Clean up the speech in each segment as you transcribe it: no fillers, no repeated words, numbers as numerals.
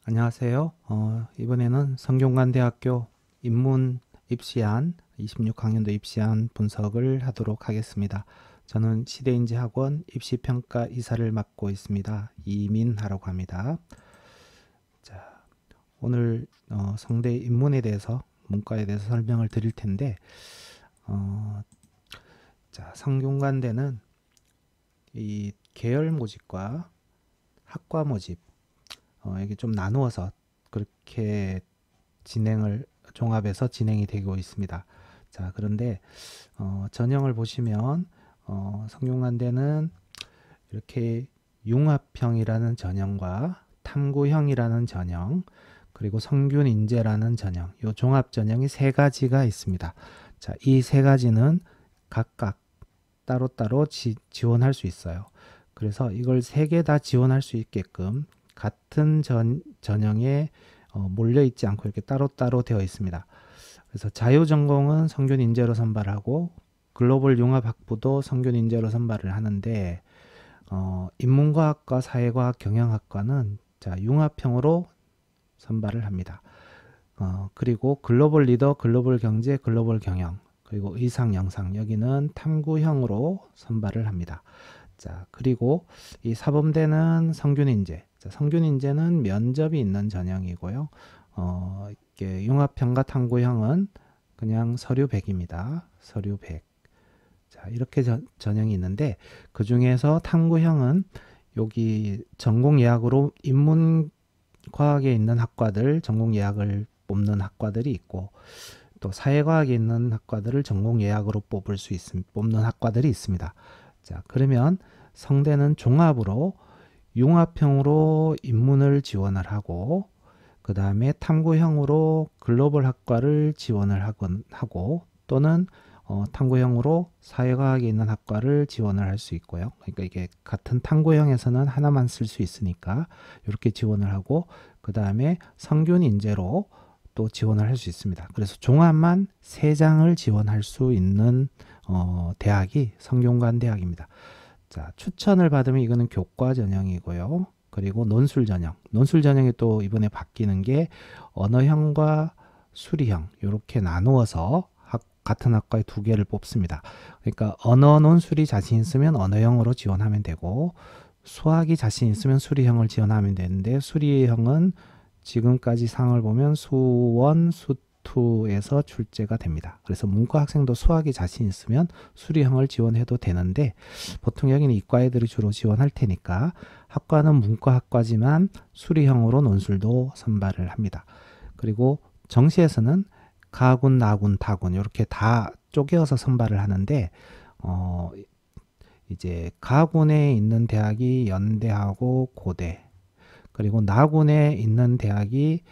안녕하세요. 이번에는 성균관대학교 인문 입시안 26학년도 입시안 분석을 하도록 하겠습니다. 저는 시대인지학원 입시평가 이사를 맡고 있습니다. 이민하라고 합니다. 자, 오늘 성대 인문에 대해서 문과에 대해서 설명을 드릴 텐데 성균관대는 이 계열 모집과 학과 모집 이게 좀 나누어서 그렇게 종합해서 진행이 되고 있습니다. 자, 그런데 전형을 보시면 성균관대는 이렇게 융합형이라는 전형과 탐구형이라는 전형, 그리고 성균인재라는 전형, 이 종합 전형이 세 가지가 있습니다. 자, 이 세 가지는 각각 따로따로 지원할 수 있어요. 그래서 이걸 세 개 다 지원할 수 있게끔 같은 전형에 몰려있지 않고 이렇게 따로따로 되어 있습니다. 그래서 자유전공은 성균인재로 선발하고 글로벌 융합학부도 성균인재로 선발을 하는데 인문과학과 사회과학 경영학과는 융합형으로 선발을 합니다. 그리고 글로벌 리더, 글로벌 경제, 글로벌 경영, 그리고 의상, 영상 여기는 탐구형으로 선발을 합니다. 자, 그리고 이 사범대는 성균인재. 자, 성균인재는 면접이 있는 전형이고요. 이렇게 융합형과 탐구형은 그냥 서류 100입니다. 서류 100. 자, 이렇게 전형이 있는데 그 중에서 탐구형은 여기 전공 예약으로 인문과학에 있는 학과들 전공 예약을 뽑는 학과들이 있고 또 사회과학에 있는 학과들을 전공 예약으로 뽑는 학과들이 있습니다. 자, 그러면 성대는 종합으로 융합형으로 인문을 지원을 하고 그 다음에 탐구형으로 글로벌 학과를 지원을 하고 또는 탐구형으로 사회과학에 있는 학과를 지원을 할 수 있고요. 그러니까 이게 같은 탐구형에서는 하나만 쓸 수 있으니까 이렇게 지원을 하고 그 다음에 성균인재로 또 지원을 할 수 있습니다. 그래서 종합만 3장을 지원할 수 있는 대학이 성균관 대학입니다. 자, 추천을 받으면 이거는 교과 전형이고요. 그리고 논술 전형. 논술 전형이 또 이번에 바뀌는 게 언어형과 수리형 이렇게 나누어서 같은 학과에 2개를 뽑습니다. 그러니까 언어 논술이 자신 있으면 언어형으로 지원하면 되고 수학이 자신 있으면 수리형을 지원하면 되는데 수리형은 지금까지 상을 보면 수원, 수투에서 출제가 됩니다. 그래서 문과 학생도 수학이 자신 있으면 수리형을 지원해도 되는데 보통 여기는 이과 애들이 주로 지원할 테니까 학과는 문과 학과지만 수리형으로 논술도 선발을 합니다. 그리고 정시에서는 가군, 나군, 다군 이렇게 다 쪼개어서 선발을 하는데 이제 가군에 있는 대학이 연대하고 고대 그리고 나군에 있는 대학이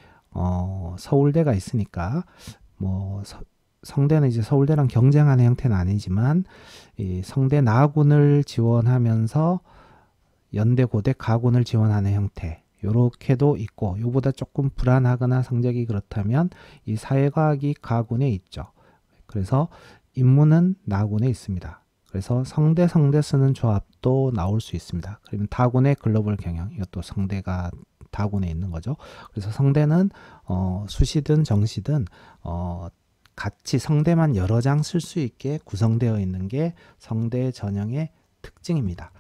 서울대가 있으니까 뭐 성대는 이제 서울대랑 경쟁하는 형태는 아니지만 이 성대 나군을 지원하면서 연대 고대 가군을 지원하는 형태 요렇게도 있고 요보다 조금 불안하거나 성적이 그렇다면 이 사회과학이 가군에 있죠. 그래서 인문은 나군에 있습니다. 그래서 성대 쓰는 조합도 나올 수 있습니다. 그러면 다군의 글로벌 경영 이것도 성대가 다군에 있는 거죠. 그래서 성대는 수시든 정시든 같이 성대만 여러 장 쓸 수 있게 구성되어 있는 게 성대 전형의 특징입니다.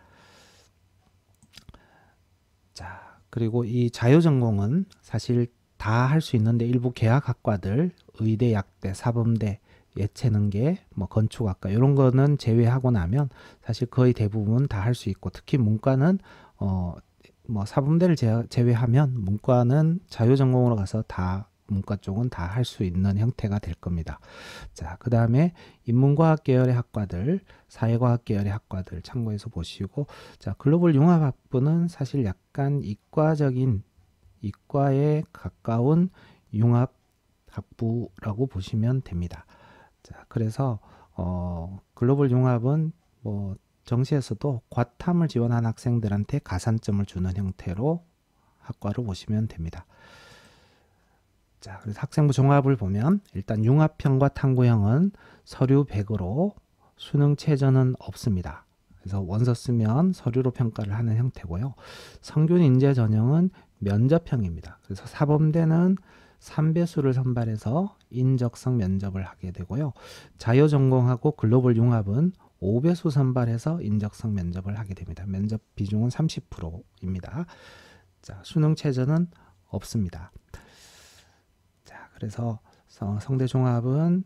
자, 그리고 이 자유전공은 사실 다 할 수 있는데 일부 계약학과들 의대, 약대, 사범대, 예체능계, 뭐 건축학과 이런 거는 제외하고 나면 사실 거의 대부분 다 할 수 있고 특히 문과는 뭐 사범대를 제외하면 문과는 자유전공으로 가서 다 문과 쪽은 다 할 수 있는 형태가 될 겁니다. 자, 그 다음에 인문과학 계열의 학과들, 사회과학 계열의 학과들 참고해서 보시고, 자, 글로벌 융합학부는 사실 약간 이과에 가까운 융합학부라고 보시면 됩니다. 자, 그래서 글로벌 융합은 뭐 정시에서도 과탐을 지원한 학생들한테 가산점을 주는 형태로 학과로 보시면 됩니다. 자, 그래서 학생부 종합을 보면 일단 융합형과 탐구형은 서류 100으로 수능 최저는 없습니다. 그래서 원서 쓰면 서류로 평가를 하는 형태고요. 성균인재 전형은 면접형입니다. 그래서 사범대는 3배수를 선발해서 인적성 면접을 하게 되고요. 자유전공하고 글로벌 융합은 5배수 선발해서 인적성 면접을 하게 됩니다. 면접 비중은 30%입니다. 자, 수능 최저는 없습니다. 자, 그래서 성대 종합은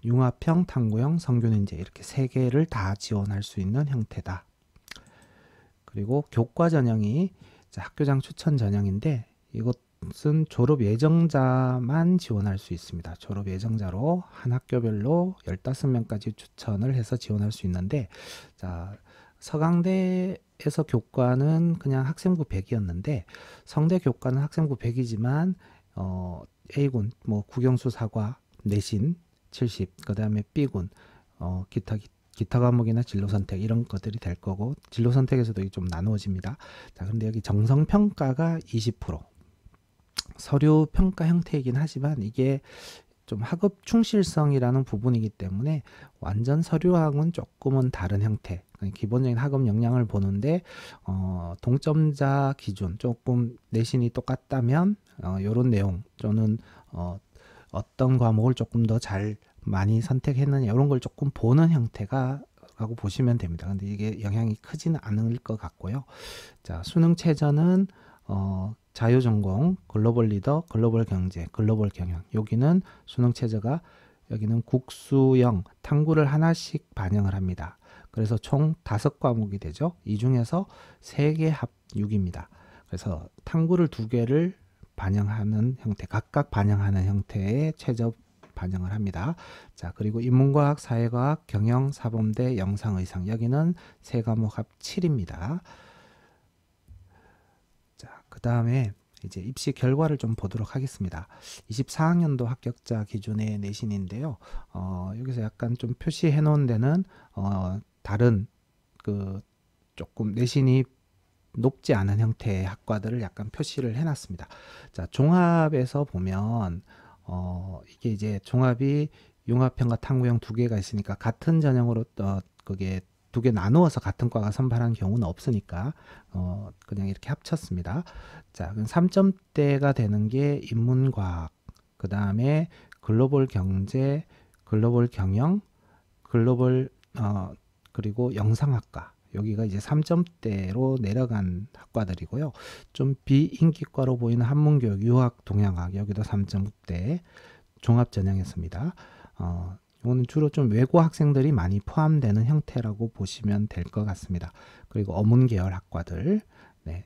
융합형, 탐구형, 성균인재 이렇게 세 개를 다 지원할 수 있는 형태다. 그리고 교과 전형이 학교장 추천 전형인데 이것은 졸업 예정자만 지원할 수 있습니다. 졸업 예정자로 한 학교별로 15명까지 추천을 해서 지원할 수 있는데, 자, 서강대에서 교과는 그냥 학생부 100이었는데 성대 교과는 학생부 100이지만 A군 뭐 국영수 사과 내신 70, 그 다음에 B군 기타 과목이나 진로 선택 이런 것들이 될 거고, 진로 선택에서도 좀 나누어집니다. 자, 그런데 여기 정성 평가가 20%. 서류 평가 형태이긴 하지만 이게 좀 학업 충실성이라는 부분이기 때문에 완전 서류하고는 조금은 다른 형태. 기본적인 학업 역량을 보는데 동점자 기준 조금 내신이 똑같다면 이런 내용 또는 어떤 과목을 조금 더 잘 많이 선택했느냐 이런 걸 조금 보는 형태가 라고 보시면 됩니다. 근데 이게 영향이 크지는 않을 것 같고요. 자, 수능 최저는 자유전공, 글로벌 리더, 글로벌 경제, 글로벌 경영. 여기는 수능 최저가 여기는 국수형 탐구를 하나씩 반영을 합니다. 그래서 총 5과목이 되죠. 이 중에서 3개 합 6입니다. 그래서 탐구를 2개를 반영하는 형태, 각각 반영하는 형태의 최저 반영을 합니다. 자, 그리고 인문과학, 사회과학, 경영, 사범대, 영상의상 여기는 3과목 합 7입니다. 자, 그 다음에 이제 입시 결과를 좀 보도록 하겠습니다. 24학년도 합격자 기준의 내신인데요. 여기서 약간 좀 표시해 놓은 데는 다른 그 조금 내신이 높지 않은 형태의 학과들을 약간 표시를 해놨습니다. 자, 종합에서 보면 이게 이제 종합이 융합형과 탐구형 2개가 있으니까 같은 전형으로 그게 2개 나누어서 같은 과가 선발한 경우는 없으니까 그냥 이렇게 합쳤습니다. 자, 그럼 3점대가 되는 게 인문과학, 그 다음에 글로벌 경제, 글로벌 경영, 글로벌 그리고 영상학과. 여기가 이제 3점대로 내려간 학과들이고요. 좀 비인기과로 보이는 한문교육, 유학, 동양학 여기도 3.5대 종합 전형이었습니다. 이거는 주로 좀 외고 학생들이 많이 포함되는 형태라고 보시면 될 것 같습니다. 그리고 어문 계열 학과들. 네.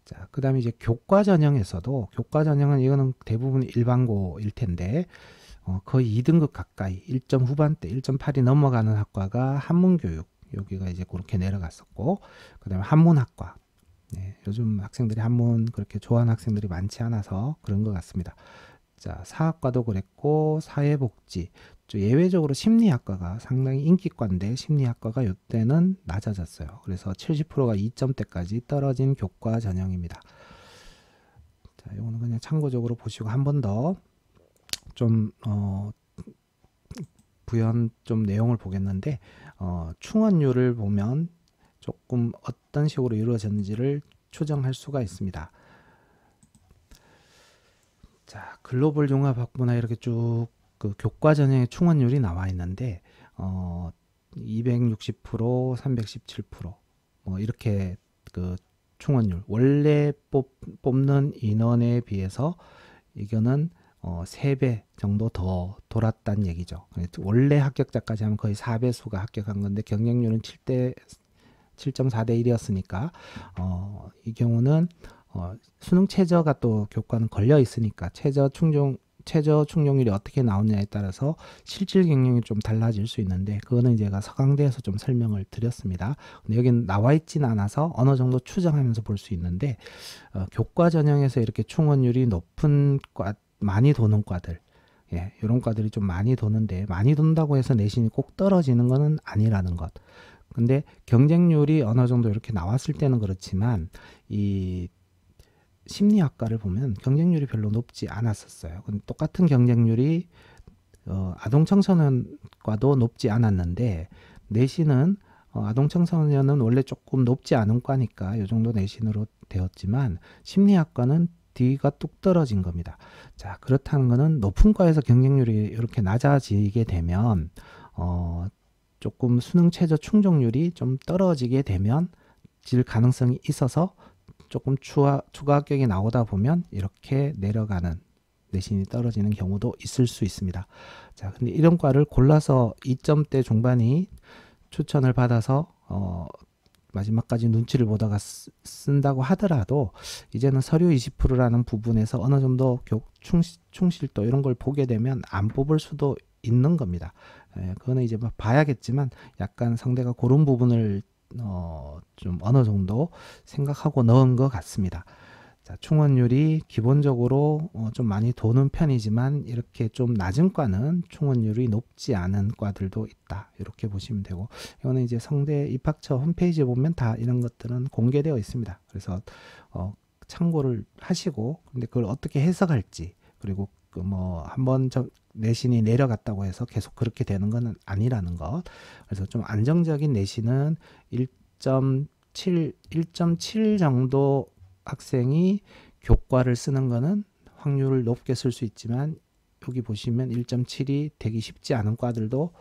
자, 그 다음에 이제 교과 전형에서도 교과 전형은 이거는 대부분 일반고일 텐데 거의 2등급 가까이 1점 후반대 1.8이 넘어가는 학과가 한문교육 여기가 이제 그렇게 내려갔었고, 그 다음에 한문학과. 네, 요즘 학생들이 한문 그렇게 좋아하는 학생들이 많지 않아서 그런 것 같습니다. 자, 사학과도 그랬고, 사회복지. 예외적으로 심리학과가 상당히 인기과인데, 심리학과가 이때는 낮아졌어요. 그래서 70%가 2점대까지 떨어진 교과 전형입니다. 자, 이거는 그냥 참고적으로 보시고 한 번 더 좀, 부연 좀 내용을 보겠는데, 충원율을 보면 조금 어떤 식으로 이루어졌는지를 추정할 수가 있습니다. 자, 글로벌 융합학부나 이렇게 쭉 그 교과 전형의 충원율이 나와 있는데 260%, 317%, 이렇게 그 충원율 원래 뽑는 인원에 비해서 이거는 3배 정도 더 돌았다는 얘기죠. 원래 합격자까지 하면 거의 4배수가 합격한 건데 경쟁률은 7.4대 1이었으니까 이 경우는 수능 최저가 또 교과는 걸려 있으니까 최저 충족률이 어떻게 나오냐에 따라서 실질 경쟁이 좀 달라질 수 있는데 그거는 제가 서강대에서 좀 설명을 드렸습니다. 근데 여기는 나와 있지는 않아서 어느 정도 추정하면서 볼 수 있는데 교과 전형에서 이렇게 충원율이 높은 과 많이 도는 과들, 예, 이런 과들이 좀 많이 도는데 많이 돈다고 해서 내신이 꼭 떨어지는 것은 아니라는 것. 근데 경쟁률이 어느 정도 이렇게 나왔을 때는 그렇지만 이 심리학과를 보면 경쟁률이 별로 높지 않았었어요. 근데 똑같은 경쟁률이 아동청소년과도 높지 않았는데 내신은 아동 청소년은 원래 조금 높지 않은 과니까 이 정도 내신으로 되었지만 심리학과는 D가 뚝 떨어진 겁니다. 자, 그렇다는 것은 높은 과에서 경쟁률이 이렇게 낮아지게 되면 조금 수능 최저 충족률이 좀 떨어지게 되면 질 가능성이 있어서 조금 추가 합격이 나오다 보면 이렇게 내려가는 내신이 떨어지는 경우도 있을 수 있습니다. 자, 근데 이런 과를 골라서 2점대 중반이 추천을 받아서 마지막까지 눈치를 보다가 쓴다고 하더라도 이제는 서류 20%라는 부분에서 어느 정도 충실도 이런 걸 보게 되면 안 뽑을 수도 있는 겁니다. 그거는 이제 봐야겠지만 약간 상대가 그런 부분을 좀 어느 정도 생각하고 넣은 것 같습니다. 자, 충원율이 기본적으로 좀 많이 도는 편이지만 이렇게 좀 낮은 과는 충원율이 높지 않은 과들도 있다. 이렇게 보시면 되고, 이거는 이제 성대 입학처 홈페이지에 보면 다 이런 것들은 공개되어 있습니다. 그래서 참고를 하시고, 근데 그걸 어떻게 해석할지, 그리고 한번 내신이 내려갔다고 해서 계속 그렇게 되는 건 아니라는 것. 그래서 좀 안정적인 내신은 1.7 정도 학생이 교과를 쓰는 거는 확률을 높게 쓸 수 있지만, 여기 보시면 1.7이 되기 쉽지 않은 과들도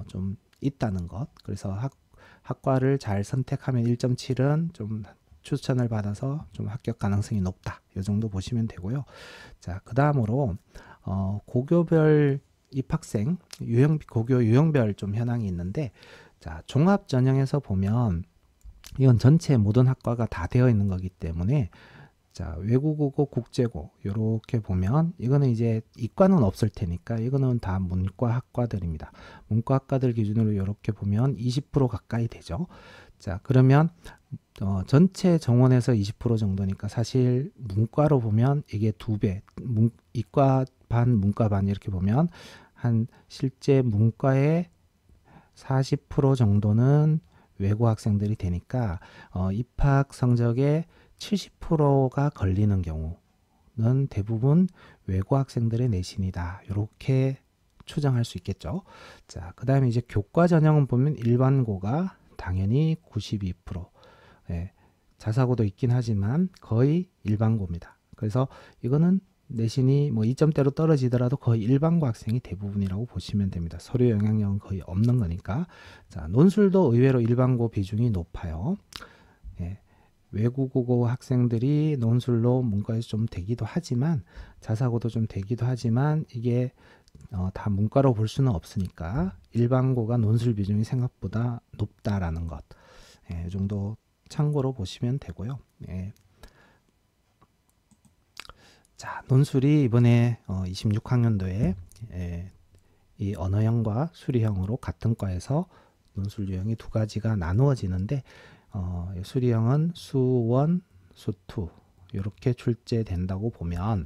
좀 있다는 것. 그래서 학과를 잘 선택하면 1.7은 좀 추천을 받아서 좀 합격 가능성이 높다. 이 정도 보시면 되고요. 자, 그 다음으로 고교별 입학생 고교 유형별 좀 현황이 있는데, 자, 종합 전형에서 보면 이건 전체 모든 학과가 다 되어 있는 거기 때문에, 자, 외국어고, 국제고 이렇게 보면 이거는 이제 이과는 없을 테니까 이거는 다 문과 학과들입니다. 문과 학과들 기준으로 이렇게 보면 20% 가까이 되죠. 자, 그러면 전체 정원에서 20% 정도니까 사실 문과로 보면 이게 2배, 이과 반, 문과 반 이렇게 보면 한 실제 문과의 40% 정도는 외고 학생들이 되니까 입학 성적의 70%가 걸리는 경우는 대부분 외고 학생들의 내신이다. 이렇게 추정할 수 있겠죠. 자, 그 다음에 이제 교과 전형은 보면 일반고가 당연히 92%, 자사고도 있긴 하지만 거의 일반고입니다. 그래서 이거는 내신이 2점대로 떨어지더라도 거의 일반고 학생이 대부분이라고 보시면 됩니다. 서류 영향력은 거의 없는 거니까. 자, 논술도 의외로 일반고 비중이 높아요. 외국어 학생들이 논술로 문과에서 좀 되기도 하지만, 자사고도 좀 되기도 하지만, 이게 다 문과로 볼 수는 없으니까 일반고가 논술 비중이 생각보다 높다라는 것, 이 정도 참고로 보시면 되고요. 자, 논술이 이번에 26학년도에 이 언어형과 수리형으로 같은 과에서 논술 유형이 두 가지가 나누어지는데, 수리형은 수1, 수2 이렇게 출제된다고 보면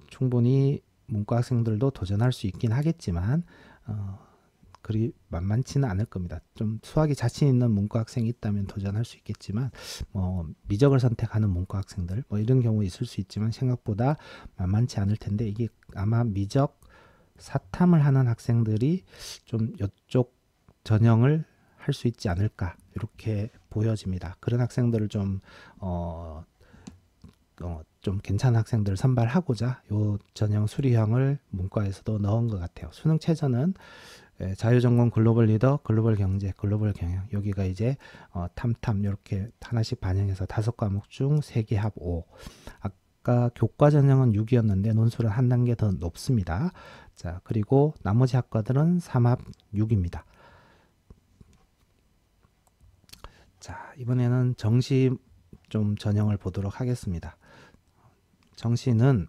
충분히 문과 학생들도 도전할 수 있긴 하겠지만 그리 만만치는 않을 겁니다. 좀 수학이 자신 있는 문과 학생이 있다면 도전할 수 있겠지만, 미적을 선택하는 문과 학생들 이런 경우 있을 수 있지만 생각보다 만만치 않을 텐데, 이게 아마 미적 사탐을 하는 학생들이 좀 이쪽 전형을 할 수 있지 않을까 이렇게 보여집니다. 그런 학생들을 좀 괜찮은 학생들을 선발하고자 요 전형 수리형을 문과에서도 넣은 것 같아요. 수능 최저는 자유전공 글로벌 리더, 글로벌 경제, 글로벌 경영, 여기가 이제 탐탐 이렇게 하나씩 반영해서 5과목 중 3개 합 5. 아까 교과 전형은 6이었는데 논술은 한 단계 더 높습니다. 자, 그리고 나머지 학과들은 3합 6입니다. 자, 이번에는 정시 좀 전형을 보도록 하겠습니다. 정시는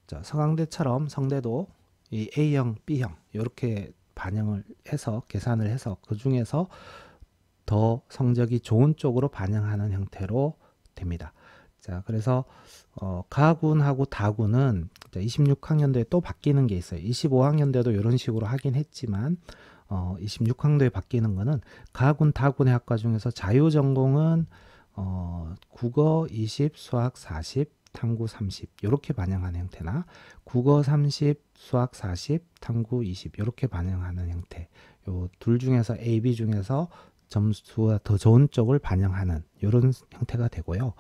서강대처럼 성대도 이 A형, B형 이렇게 반영을 해서 계산을 해서 그 중에서 더 성적이 좋은 쪽으로 반영하는 형태로 됩니다. 자, 그래서 가군하고 다군은 26학년도에 또 바뀌는 게 있어요. 25학년도에도 이런 식으로 하긴 했지만 26학년도에 바뀌는 거는 가군, 다군의 학과 중에서 자유전공은 국어 20, 수학 40, 탐구 30 이렇게 반영하는 형태나 국어 30, 수학 40, 탐구 20 이렇게 반영하는 형태. 요 둘 중에서 A, B 중에서 점수가 더 좋은 쪽을 반영하는 이런 형태가 되고요.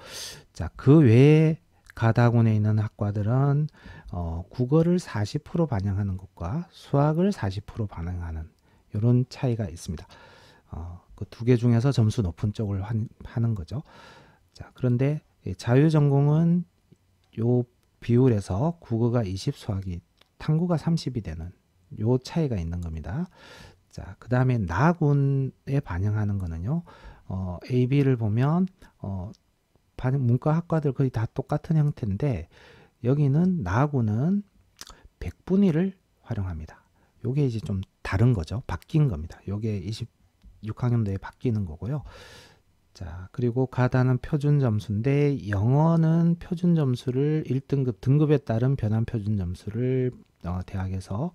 자, 그 외에 가다군에 있는 학과들은 국어를 40% 반영하는 것과 수학을 40% 반영하는 이런 차이가 있습니다. 그 두 개 중에서 점수 높은 쪽을 하는 거죠. 자, 그런데 자유전공은 요 비율에서 국어가 20, 수학이 탐구가 30이 되는 요 차이가 있는 겁니다. 자, 그 다음에 나군에 반영하는 거는요. A, B를 보면 문과 학과들 거의 다 똑같은 형태인데 여기는 나군은 100분의 1을 활용합니다. 요게 이제 좀 다른 거죠. 바뀐 겁니다. 요게 26학년도에 바뀌는 거고요. 자, 그리고 가다는 표준 점수인데 영어는 표준 점수를 1등급 등급에 따른 변환 표준 점수를 대학에서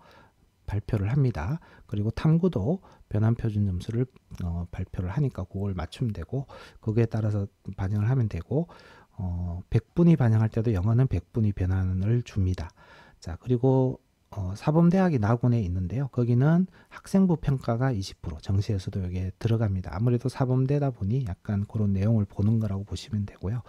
발표를 합니다. 그리고 탐구도 변환 표준 점수를 발표를 하니까 그걸 맞추면 되고 거기에 따라서 반영을 하면 되고 100분위 반영할 때도 영어는 100분위 변환을 줍니다. 자, 그리고 사범대학이 나군에 있는데요. 거기는 학생부 평가가 20%, 정시에서도 여기에 들어갑니다. 아무래도 사범대다 보니 약간 그런 내용을 보는 거라고 보시면 되고요.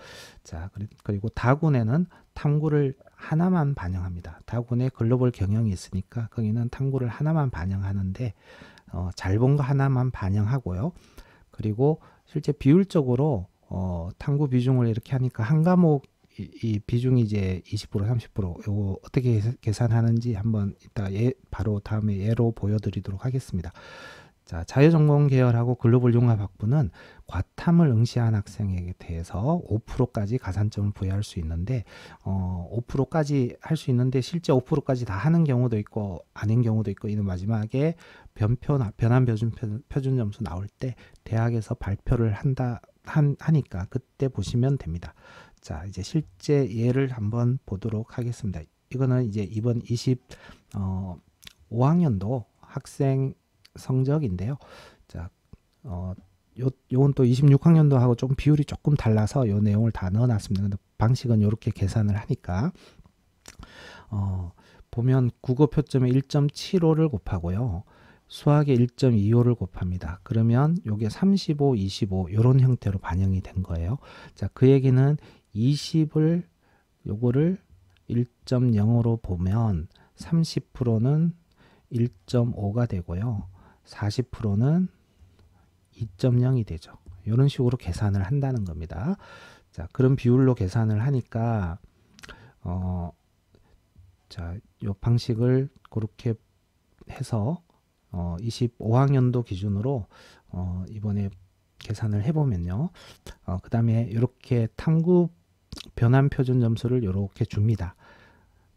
자, 그리고 다군에는 탐구를 하나만 반영합니다. 다군에 글로벌 경영이 있으니까 거기는 탐구를 하나만 반영하는데 잘 본 거 하나만 반영하고요. 그리고 실제 비율적으로 탐구 비중을 이렇게 하니까 한 과목 이 비중이 이제 20% 30% 요거 어떻게 계산하는지 한번 이따 바로 다음에 예로 보여드리도록 하겠습니다. 자, 자유전공 계열하고 글로벌 융합학부는 과탐을 응시한 학생에게 대해서 5%까지 가산점을 부여할 수 있는데 5%까지 할 수 있는데 실제 5%까지 다 하는 경우도 있고 아닌 경우도 있고 이는 마지막에 변환 표준 점수 나올 때 대학에서 발표를 하니까 그때 보시면 됩니다. 자, 이제 실제 예를 한번 보도록 하겠습니다. 이거는 이제 이번 25학년도 학생 성적인데요. 자, 요건 또 26학년도하고 좀 비율이 조금 달라서 요 내용을 다 넣어놨습니다. 근데 방식은 이렇게 계산을 하니까 보면 국어 표점에 1.75를 곱하고요. 수학에 1.25를 곱합니다. 그러면 요게 35, 25 요런 형태로 반영이 된 거예요. 자, 그 얘기는 20을 요거를 1.0으로 보면 30%는 1.5가 되고요. 40%는 2.0이 되죠. 이런 식으로 계산을 한다는 겁니다. 자, 그런 비율로 계산을 하니까 자, 요 방식을 그렇게 해서 25학년도 기준으로 이번에 계산을 해보면요. 그 다음에 이렇게 탐구 변환 표준 점수를 이렇게 줍니다.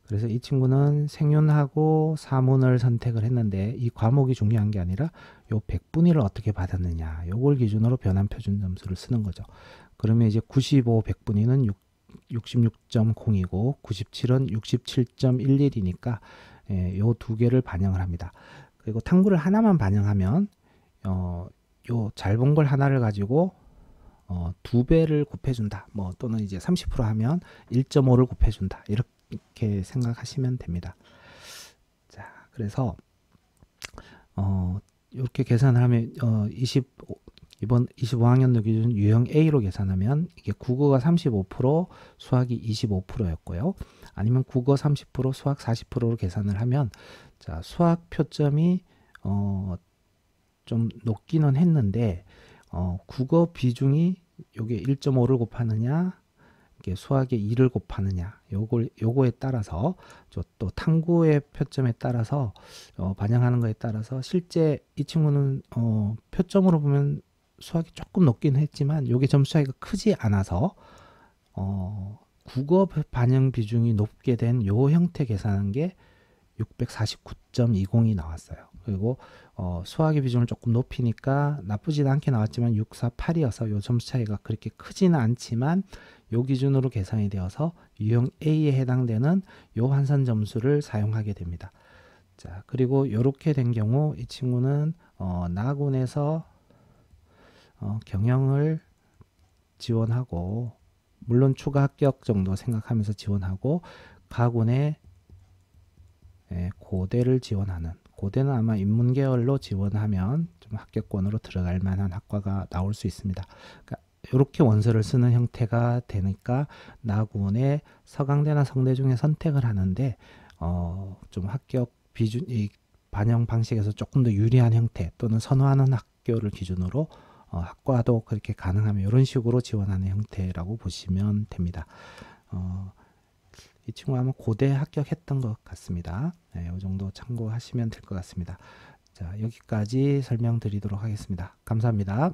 그래서 이 친구는 생윤하고 사문을 선택을 했는데 이 과목이 중요한 게 아니라 요 100분위를 어떻게 받았느냐 요걸 기준으로 변환 표준 점수를 쓰는 거죠. 그러면 이제 95, 100분위는 66.0이고 97은 67.11이니까 요 두 개를 반영을 합니다. 그리고 탐구를 하나만 반영하면 요 잘 본 걸 하나를 가지고 2배를 곱해준다. 뭐 또는 이제 30% 하면 1.5를 곱해준다. 이렇게 생각하시면 됩니다. 자, 그래서 이렇게 계산을 하면 이번 25학년도 기준 유형 A로 계산하면 이게 국어가 35%, 수학이 25%였고요. 아니면 국어 30%, 수학 40%로 계산을 하면 자, 수학 표점이 좀 높기는 했는데 국어 비중이 요게 1.5를 곱하느냐 이게 수학에 2를 곱하느냐 요거에 따라서 또 탐구의 표점에 따라서 반영하는 거에 따라서 실제 이 친구는 표점으로 보면 수학이 조금 높긴 했지만 요게 점수 차이가 크지 않아서 국어 반영 비중이 높게 된 요 형태 계산한 게 649.20이 나왔어요. 그리고 수학의 비중을 조금 높이니까 나쁘진 않게 나왔지만 648이어서 요 점수 차이가 그렇게 크지는 않지만 요 기준으로 계산이 되어서 유형 A에 해당되는 요 환산 점수를 사용하게 됩니다. 자, 그리고 요렇게 된 경우 이 친구는 나군에서 경영을 지원하고 물론 추가 합격 정도 생각하면서 지원하고 가군에 고대를 지원하는, 고대는 아마 인문계열로 지원하면 좀 합격권으로 들어갈 만한 학과가 나올 수 있습니다. 그러니까 이렇게 원서를 쓰는 형태가 되니까 나군의 서강대나 성대 중에 선택을 하는데 좀 합격 비준, 이 반영 방식에서 조금 더 유리한 형태 또는 선호하는 학교를 기준으로 학과도 그렇게 가능하면 이런 식으로 지원하는 형태라고 보시면 됩니다. 이 친구 아마 고대 합격했던 것 같습니다. 이 정도 참고하시면 될 것 같습니다. 자, 여기까지 설명드리도록 하겠습니다. 감사합니다.